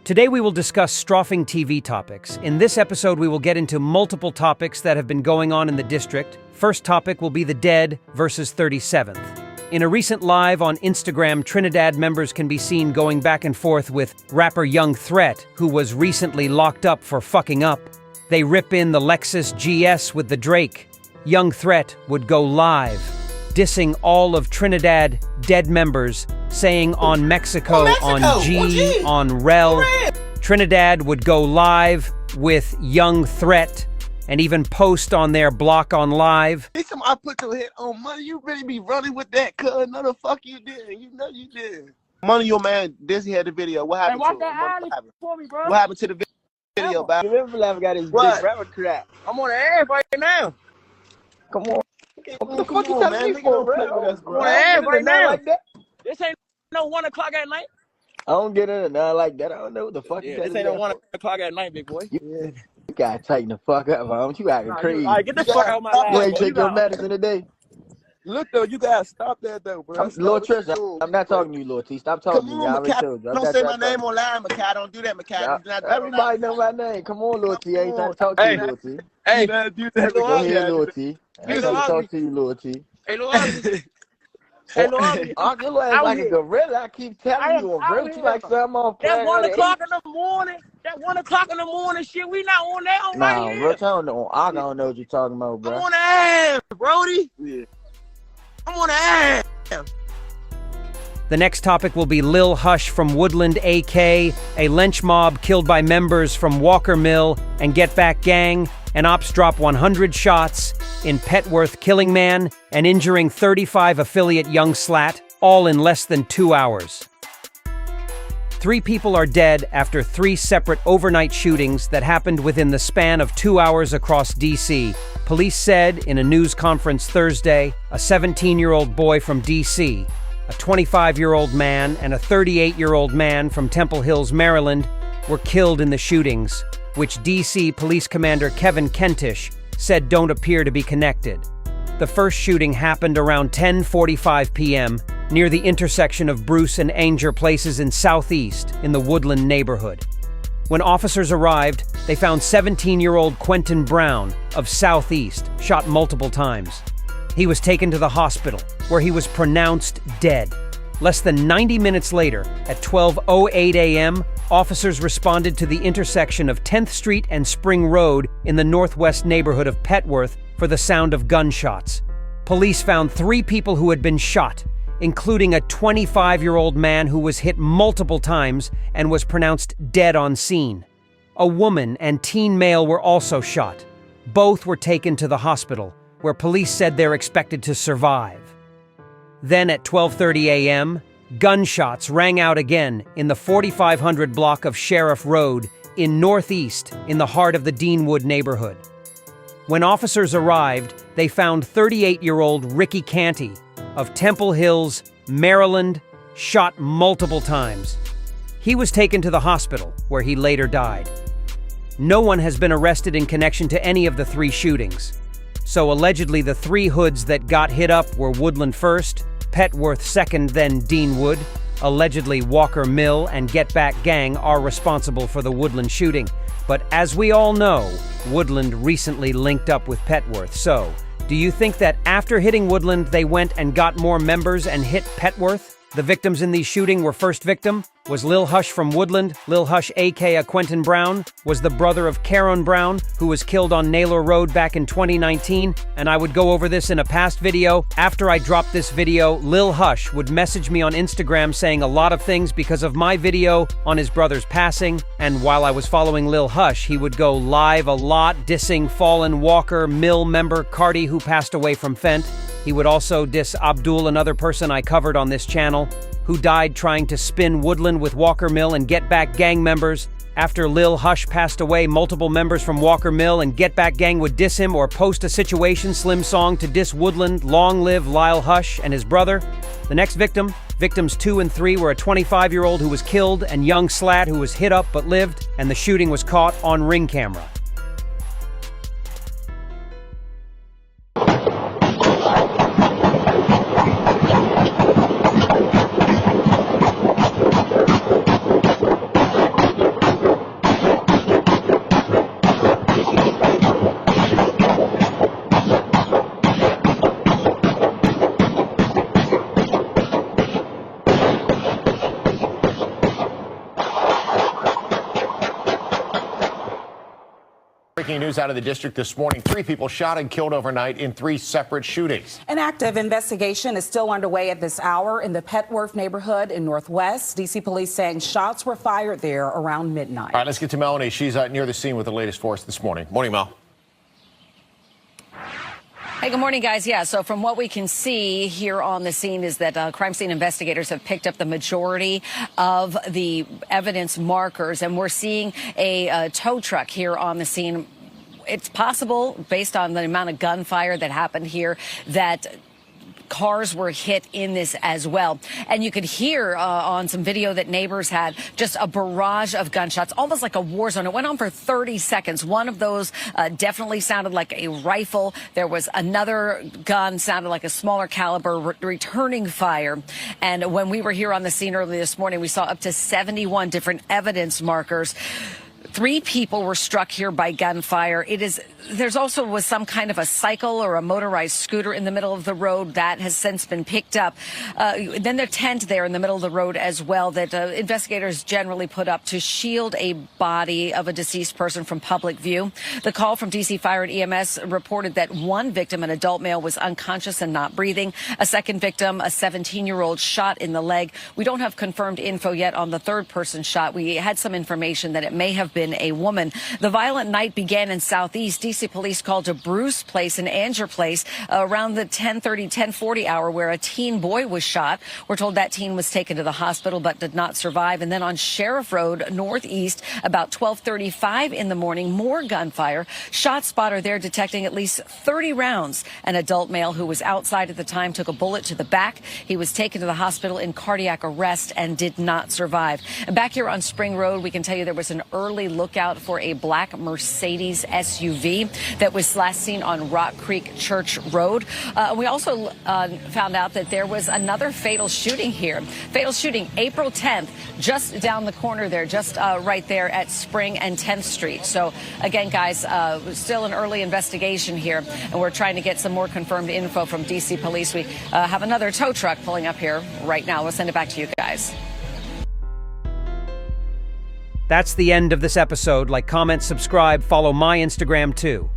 Today we will discuss StroffingTV topics. In this episode we will get into multiple topics that have been going on in the district. First topic will be the dead versus 37th. In a recent live on Instagram, Trinidad members can be seen going back and forth with rapper Young Threat, who was recently locked up for fucking up. They rip in the Lexus GS with the Drake. Young Threat would go live, dissing all of Trinidad dead members, saying on Mexico, on G, on Rel. Trinidad would go live with Young Threat and even post on their block on live. I put your head on money. You really be running with that, cuz. No, the fuck you did. You know you did. Money, your man, Dizzy had the video. What happened to him? What happened to the video, Bob? You remember Lava got his big rapper crap. I'm on the air right now. Come on. What the fuck you telling me for, bro? I'm on the air right now. Like that. This ain't no 1 o'clock at night. I don't get in nothing like that. I don't know what the fuck you this ain't no 1 o'clock at night, big boy. You gotta tighten the fuck up, man. You acting crazy. All right, get the fuck out of my life. You ain't take your medicine today. Look, though, you gotta stop that, though, bro. Lil Trish, I'm not talking to you, Lil T. Stop talking to me. I already told you. Don't say my name online, Makai. Don't do that, Makai. Everybody know my name. Come on, Lil T. I ain't trying to talk to you, Lil T. Hey, do that. Go ahead, Lil T. I ain't trying to talk to you, Lil T. Hey, Lil T. Hey, Lil T. I'm just like a gorilla. I keep telling you, a gorilla. You like something off. That 1 o'clock in the morning. That 1 o'clock in the morning shit. We not on that on right here. Nah, Rich, I don't know what you're talking about, bro. I'm on the ass, Brody. Yeah. I'm on the ass. The next topic will be Lil Hush from Woodland, AK, a LenchMob killed by members from Walker Mill and Get Back Gang, and ops drop 100 shots in Petworth, killing man and injuring 35 affiliate Young Slat, all in less than 2 hours. 3 people are dead after 3 separate overnight shootings that happened within the span of 2 hours across DC. Police said in a news conference Thursday, a 17-year-old boy from DC, a 25-year-old man, and a 38-year-old man from Temple Hills, Maryland, were killed in the shootings, which DC Police Commander Kevin Kentish said don't appear to be connected. The first shooting happened around 10:45 p.m. near the intersection of Bruce and Anger places in Southeast in the Woodland neighborhood. When officers arrived, they found 17-year-old Quentin Brown of Southeast shot multiple times. He was taken to the hospital, where he was pronounced dead. Less than 90 minutes later, at 12:08 a.m., officers responded to the intersection of 10th Street and Spring Road in the northwest neighborhood of Petworth for the sound of gunshots. Police found 3 people who had been shot, including a 25-year-old man who was hit multiple times and was pronounced dead on scene. A woman and teen male were also shot. Both were taken to the hospital, where police said they're expected to survive. Then at 12:30 a.m., gunshots rang out again in the 4500 block of Sheriff Road in Northeast in the heart of the Deanwood neighborhood. When officers arrived, they found 38-year-old Ricky Canty of Temple Hills, Maryland, shot multiple times. He was taken to the hospital, where he later died. No one has been arrested in connection to any of the 3 shootings. So allegedly the 3 hoods that got hit up were Woodland first, Petworth second, then Deanwood. Allegedly Walker Mill and Get Back Gang are responsible for the Woodland shooting. But as we all know, Woodland recently linked up with Petworth. So, do you think that after hitting Woodland, they went and got more members and hit Petworth? The victims in these shooting were first victim was Lil Hush from Woodland. Lil Hush, aka Quentin Brown, was the brother of Caron Brown, who was killed on Naylor Road back in 2019, and I would go over this in a past video. After I dropped this video, Lil Hush would message me on Instagram saying a lot of things because of my video on his brother's passing, and while I was following Lil Hush, he would go live a lot dissing fallen Walker Mill member Cardi, who passed away from Fent. He would also diss Abdul, another person I covered on this channel, who died trying to spin Woodland with Walker Mill and Get Back Gang members. After Lil Hush passed away, multiple members from Walker Mill and Get Back Gang would diss him or post a Situation Slim song to diss Woodland. Long live Lil Hush and his brother. The next victims 2 and 3 were a 25-year-old who was killed and Young Slat who was hit up but lived, and the shooting was caught on Ring camera. breaking news out of the district this morning. 3 people shot and killed overnight in 3 separate shootings. An active investigation is still underway at this hour in the Petworth neighborhood in Northwest. D.C. police saying shots were fired there around midnight. All right, let's get to Melanie. She's near the scene with the latest for us this morning. Morning, Mel. Hey, good morning, guys. Yeah, so from what we can see here on the scene is that crime scene investigators have picked up the majority of the evidence markers, and we're seeing a tow truck here on the scene. It's possible, based on the amount of gunfire that happened here, that cars were hit in this as well. And you could hear on some video that neighbors had just a barrage of gunshots, almost like a war zone. It went on for 30 seconds. One of those definitely sounded like a rifle. There was another gun, sounded like a smaller caliber, returning fire. And when we were here on the scene early this morning, we saw up to 71 different evidence markers. 3 people were struck here by gunfire. There's also was some kind of a cycle or a motorized scooter in the middle of the road that has since been picked up. Then there's a tent there in the middle of the road as well that investigators generally put up to shield a body of a deceased person from public view. The call from D.C. Fire and EMS reported that one victim, an adult male, was unconscious and not breathing. A second victim, a 17-year-old, shot in the leg. We don't have confirmed info yet on the third person shot. We had some information that it may have been a woman. The violent night began in Southeast. D.C. police called to Bruce Place and Anger Place around the 10:30, 10:40 hour where a teen boy was shot. We're told that teen was taken to the hospital but did not survive. And then on Sheriff Road Northeast, about 12:35 in the morning, more gunfire. Shot spotter there detecting at least 30 rounds. An adult male who was outside at the time took a bullet to the back. He was taken to the hospital in cardiac arrest and did not survive. And back here on Spring Road, we can tell you there was an early lookout for a black Mercedes SUV that was last seen on Rock Creek Church Road. We also found out that there was another fatal shooting here. Fatal shooting April 10th, just down the corner there, just right there at Spring and 10th Street. So again, guys, still an early investigation here, and we're trying to get some more confirmed info from D.C. police. We have another tow truck pulling up here right now. We'll send it back to you guys. That's the end of this episode. Like, comment, subscribe, follow my Instagram too.